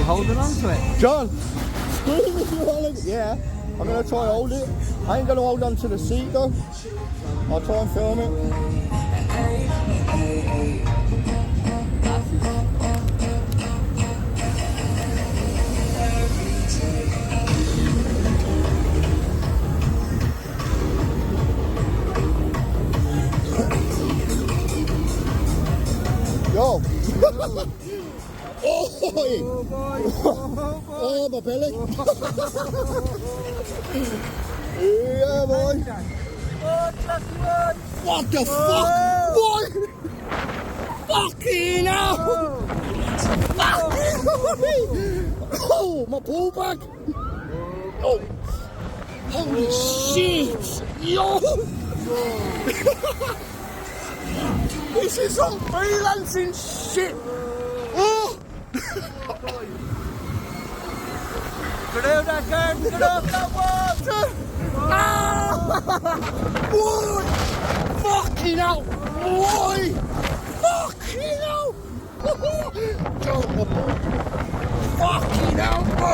you holding on to it? John, scream if you want to. Yeah, I'm going to try and hold it. I ain't going to hold on to the seat though. I'll try and film it. Yo! Oh, boy. Oh, my belly! Yeah, boy! What the fuck? Boy! Fucking hell! Fucking oh, my ball bag! Oh! Holy shit! Yo! This is some freelancing shit! Oh! Get out that garden, get off that water! Ah! Boy! Fucking hell! Boy! Fucking hell! Fucking hell, bro!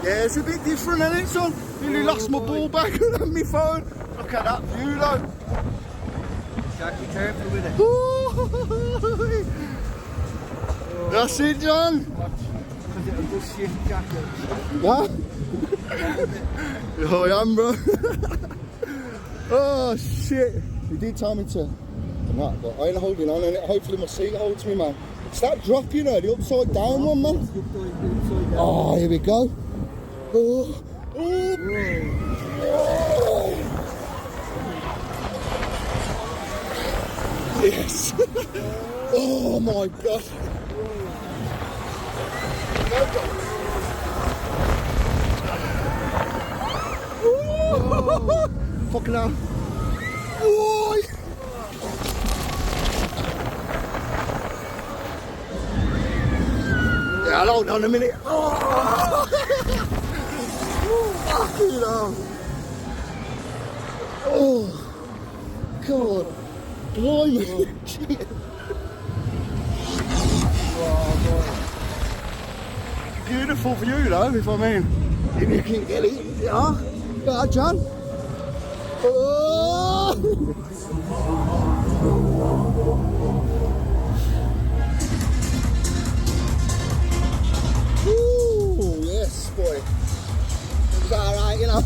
Yeah, it's a bit different, isn't it, son? Nearly lost my ball back and my phone. Look at that view, though. Jack, be careful with it. That's it, John. Because it'll just shift Jack out. What? Oh, I am, bro. Oh, shit. He did tell me to not, but I ain't holding on, and hopefully my seat holds me, man. It's that drop, you know, the upside down one, man. Oh, here we go. Oh, oh. Yes. Oh my God. Oh. Fucking hell. Oh. Yeah, hold on a minute. Oh. Fucking hell. Oh. God. Blimey. Beautiful view though, if I mean, if you can get it. Yeah. Yeah, John. Oh. Ooh, yes, boy. It's alright, you know.